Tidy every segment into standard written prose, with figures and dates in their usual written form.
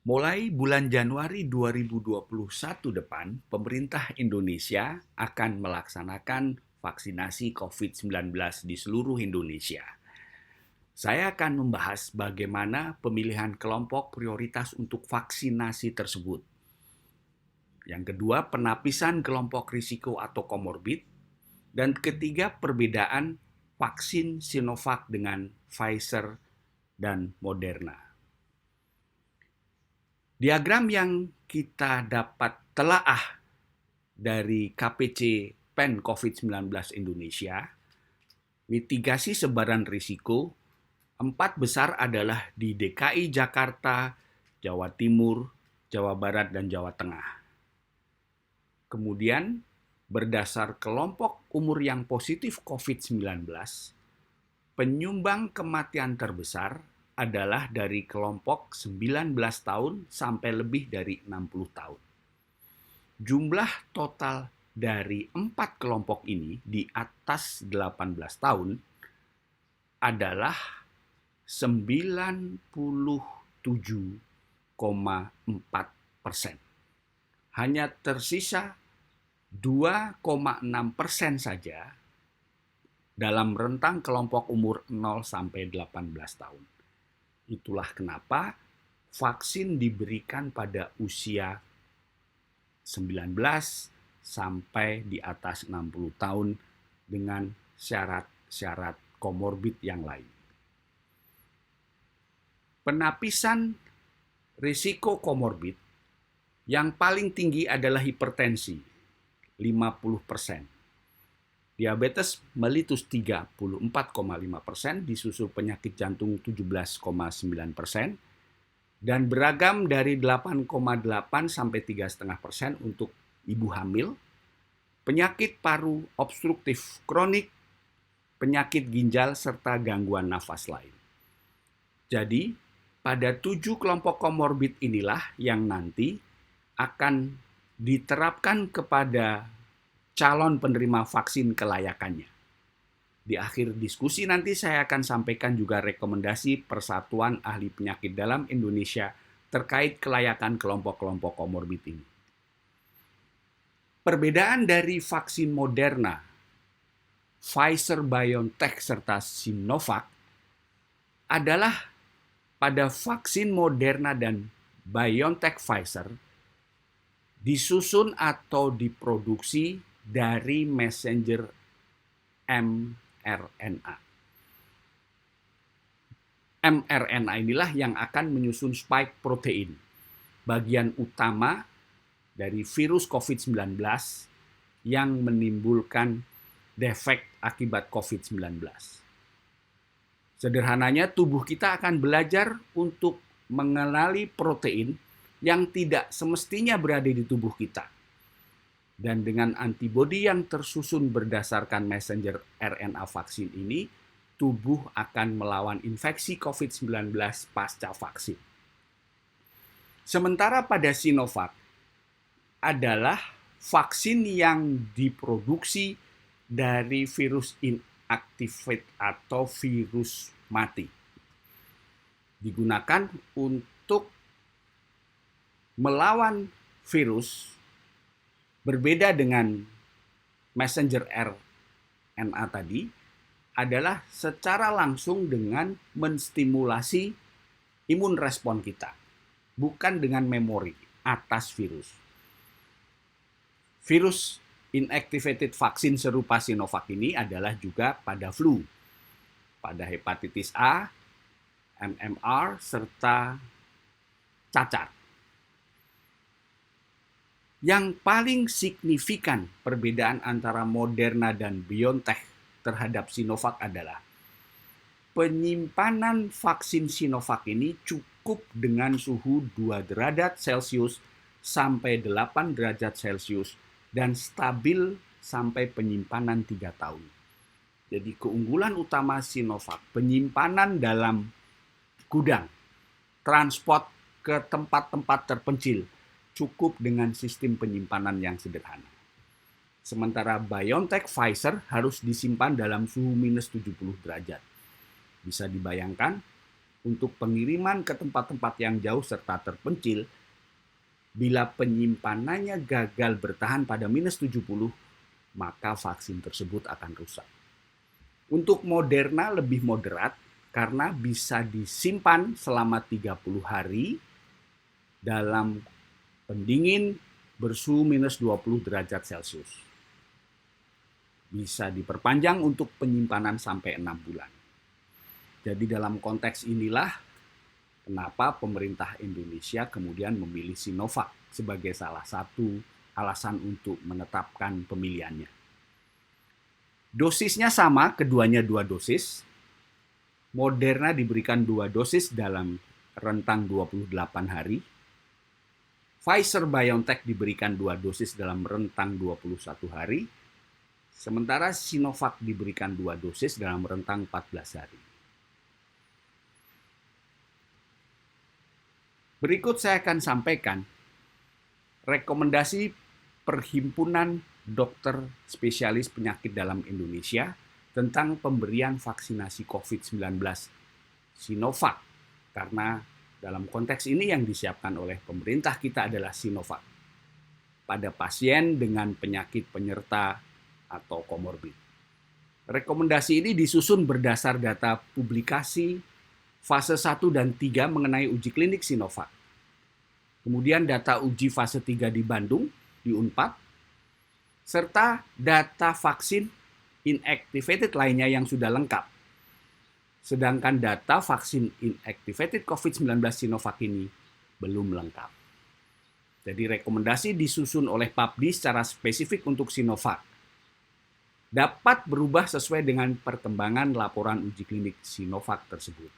Mulai bulan Januari 2021 depan, pemerintah Indonesia akan melaksanakan vaksinasi COVID-19 di seluruh Indonesia. Saya akan membahas bagaimana pemilihan kelompok prioritas untuk vaksinasi tersebut. Yang kedua, penapisan kelompok risiko atau komorbid. Dan ketiga, perbedaan vaksin Sinovac dengan Pfizer dan Moderna. Diagram yang kita dapat telaah dari KPC PEN COVID-19 Indonesia, mitigasi sebaran risiko, 4 besar adalah di DKI Jakarta, Jawa Timur, Jawa Barat, dan Jawa Tengah. Kemudian, berdasar kelompok umur yang positif COVID-19, penyumbang kematian terbesar adalah dari kelompok 19 tahun sampai lebih dari 60 tahun. Jumlah total dari 4 kelompok ini di atas 18 tahun adalah 97,4%. Hanya tersisa 2,6% saja dalam rentang kelompok umur 0 sampai 18 tahun. Itulah kenapa vaksin diberikan pada usia 19 sampai di atas 60 tahun dengan syarat-syarat komorbid yang lain. Penapisan risiko komorbid yang paling tinggi adalah hipertensi, 50%. Diabetes mellitus 34,5%, disusul penyakit jantung 17,9%, dan beragam dari 8,8 sampai 3,5% untuk ibu hamil, penyakit paru obstruktif kronik, penyakit ginjal, serta gangguan nafas lain. Jadi, pada 7 kelompok komorbid inilah yang nanti akan diterapkan kepada calon penerima vaksin kelayakannya. Di akhir diskusi nanti saya akan sampaikan juga rekomendasi Persatuan Ahli Penyakit Dalam Indonesia terkait kelayakan kelompok-kelompok komorbid ini. Perbedaan dari vaksin Moderna, Pfizer-BioNTech, serta Sinovac adalah pada vaksin Moderna dan BioNTech Pfizer disusun atau diproduksi dari messenger mRNA. mRNA inilah yang akan menyusun spike protein, bagian utama dari virus COVID-19 yang menimbulkan defek akibat COVID-19. Sederhananya, tubuh kita akan belajar untuk mengenali protein yang tidak semestinya berada di tubuh kita. Dan dengan antibodi yang tersusun berdasarkan messenger RNA vaksin ini, tubuh akan melawan infeksi COVID-19 pasca vaksin. Sementara pada Sinovac adalah vaksin yang diproduksi dari virus inactivate atau virus mati. Digunakan untuk melawan virus, berbeda dengan messenger RNA tadi, adalah secara langsung dengan menstimulasi imun respon kita, bukan dengan memori atas virus. Virus inactivated vaksin serupa Sinovac ini adalah juga pada flu, pada hepatitis A, MMR, serta cacar. Yang paling signifikan perbedaan antara Moderna dan BioNTech terhadap Sinovac adalah penyimpanan vaksin Sinovac ini cukup dengan suhu 2 derajat Celcius sampai 8 derajat Celcius dan stabil sampai penyimpanan 3 tahun. Jadi keunggulan utama Sinovac, penyimpanan dalam gudang, transport ke tempat-tempat terpencil, cukup dengan sistem penyimpanan yang sederhana. Sementara BioNTech Pfizer harus disimpan dalam suhu minus 70 derajat. Bisa dibayangkan, untuk pengiriman ke tempat-tempat yang jauh serta terpencil. Bila penyimpanannya gagal bertahan pada -70, maka vaksin tersebut akan rusak. Untuk Moderna lebih moderat karena bisa disimpan selama 30 hari dalam pendingin bersuhu -20 derajat Celcius. Bisa diperpanjang untuk penyimpanan sampai 6 bulan. Jadi dalam konteks inilah kenapa pemerintah Indonesia kemudian memilih Sinovac sebagai salah satu alasan untuk menetapkan pemilihannya. Dosisnya sama, keduanya 2 dosis. Moderna diberikan 2 dosis dalam rentang 28 hari. Pfizer-BioNTech diberikan 2 dosis dalam rentang 21 hari. Sementara Sinovac diberikan 2 dosis dalam rentang 14 hari. Berikut saya akan sampaikan rekomendasi Perhimpunan Dokter Spesialis Penyakit Dalam Indonesia tentang pemberian vaksinasi COVID-19 Sinovac. Karena dalam konteks ini yang disiapkan oleh pemerintah kita adalah Sinovac pada pasien dengan penyakit penyerta atau komorbid. Rekomendasi ini disusun berdasar data publikasi fase 1 dan 3 mengenai uji klinik Sinovac. Kemudian data uji fase 3 di Bandung, di Unpad, serta data vaksin inactivated lainnya yang sudah lengkap. Sedangkan data vaksin inactivated COVID-19 Sinovac ini belum lengkap. Jadi rekomendasi disusun oleh PAPDI secara spesifik untuk Sinovac. Dapat berubah sesuai dengan perkembangan laporan uji klinik Sinovac tersebut.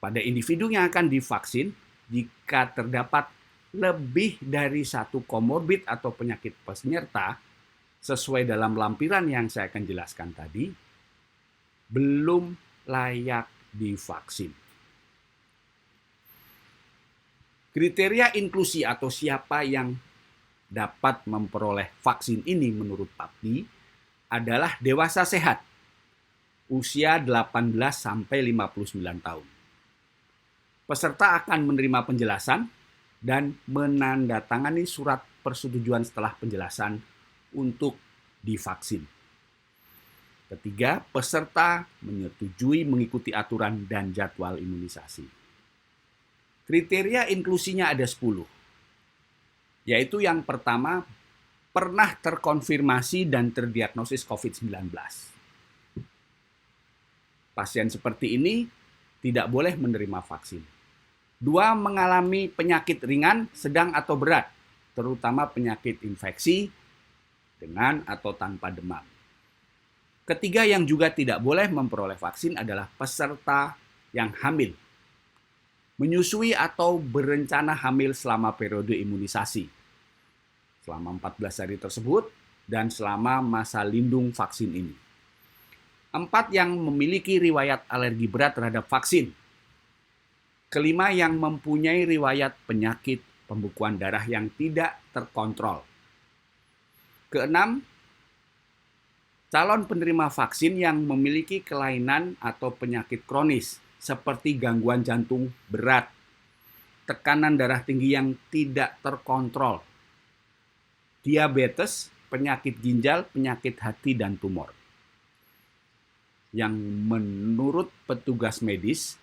Pada individu yang akan divaksin, jika terdapat lebih dari 1 komorbid atau penyakit penyerta, sesuai dalam lampiran yang saya akan jelaskan tadi, belum layak divaksin. Kriteria inklusi atau siapa yang dapat memperoleh vaksin ini menurut PAPDI adalah dewasa sehat, usia 18 sampai 59 tahun. Peserta akan menerima penjelasan dan menandatangani surat persetujuan setelah penjelasan untuk divaksin. Ketiga, peserta menyetujui mengikuti aturan dan jadwal imunisasi. Kriteria inklusinya ada 10, yaitu yang pertama, pernah terkonfirmasi dan terdiagnosis COVID-19. Pasien seperti ini tidak boleh menerima vaksin. 2, mengalami penyakit ringan, sedang atau berat, terutama penyakit infeksi dengan atau tanpa demam. Ketiga yang juga tidak boleh memperoleh vaksin adalah peserta yang hamil, menyusui atau berencana hamil selama periode imunisasi, selama 14 hari tersebut, dan selama masa lindung vaksin ini. 4, yang memiliki riwayat alergi berat terhadap vaksin. 5, yang mempunyai riwayat penyakit pembekuan darah yang tidak terkontrol. 6, calon penerima vaksin yang memiliki kelainan atau penyakit kronis seperti gangguan jantung berat, tekanan darah tinggi yang tidak terkontrol, diabetes, penyakit ginjal, penyakit hati, dan tumor. Yang menurut petugas medis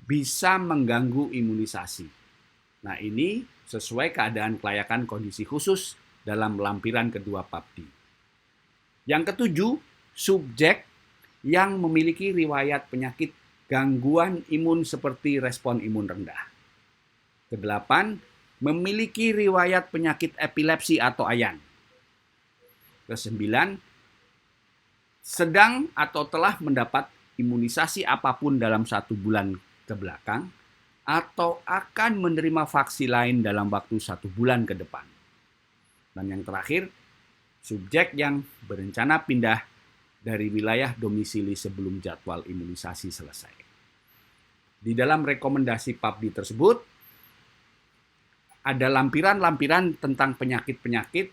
bisa mengganggu imunisasi. Nah, ini sesuai keadaan kelayakan kondisi khusus dalam lampiran kedua PAPDI. Yang ketujuh, subjek yang memiliki riwayat penyakit gangguan imun seperti respon imun rendah. Kedelapan, memiliki riwayat penyakit epilepsi atau AYAN. Kesembilan, sedang atau telah mendapat imunisasi apapun dalam 1 bulan ke belakang atau akan menerima vaksin lain dalam waktu 1 bulan ke depan. Dan yang terakhir, subjek yang berencana pindah dari wilayah domisili sebelum jadwal imunisasi selesai. Di dalam rekomendasi PAPDI tersebut, ada lampiran-lampiran tentang penyakit-penyakit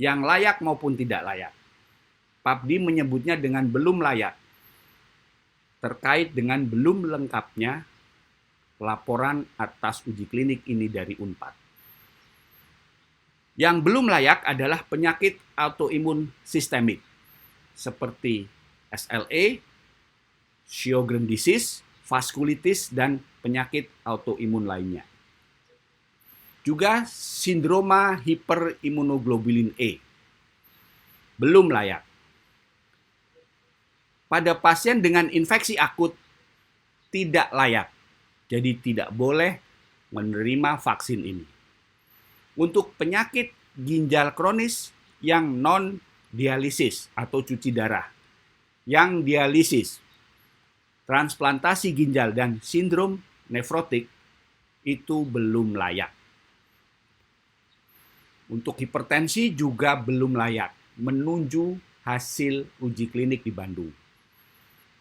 yang layak maupun tidak layak. PAPDI menyebutnya dengan belum layak. terkait dengan belum lengkapnya laporan atas uji klinik ini dari UNPAD. Yang belum layak adalah penyakit autoimun sistemik seperti SLE, Sjogren disease, vaskulitis, dan penyakit autoimun lainnya. Juga sindroma hiperimunoglobulin E belum layak. Pada pasien dengan infeksi akut tidak layak, jadi tidak boleh menerima vaksin ini. Untuk penyakit ginjal kronis yang non-dialisis atau cuci darah, yang dialisis, transplantasi ginjal, dan sindrom nefrotik itu belum layak. Untuk hipertensi juga belum layak menunjuk hasil uji klinik di Bandung.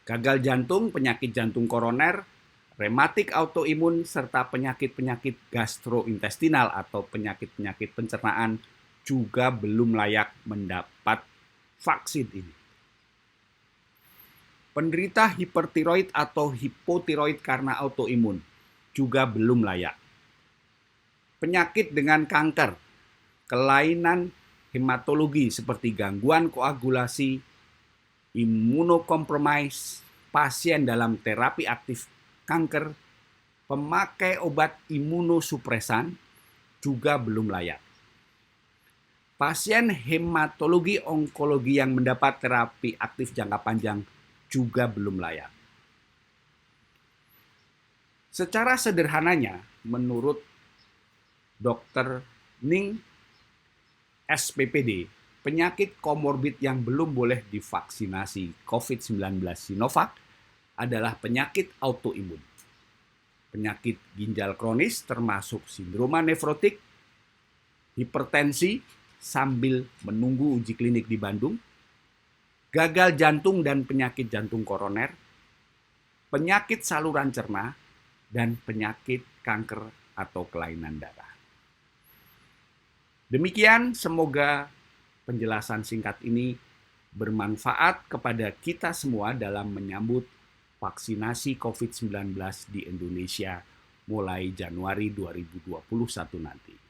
Gagal jantung, penyakit jantung koroner, rematik autoimun, serta penyakit-penyakit gastrointestinal atau penyakit-penyakit pencernaan juga belum layak mendapat vaksin ini. Penderita hipertiroid atau hipotiroid karena autoimun juga belum layak. Penyakit dengan kanker, kelainan hematologi seperti gangguan koagulasi, imunokompromis, pasien dalam terapi aktif kanker, pemakai obat imunosupresan juga belum layak. Pasien hematologi onkologi yang mendapat terapi aktif jangka panjang juga belum layak. Secara sederhananya, menurut Dr. Ning SPPD, penyakit komorbid yang belum boleh divaksinasi COVID-19 Sinovac adalah penyakit autoimun. Penyakit ginjal kronis termasuk sindroma nefrotik, hipertensi sambil menunggu uji klinik di Bandung, gagal jantung dan penyakit jantung koroner, penyakit saluran cerna, dan penyakit kanker atau kelainan darah. Demikian, semoga penjelasan singkat ini bermanfaat kepada kita semua dalam menyambut vaksinasi COVID-19 di Indonesia mulai Januari 2021 nanti.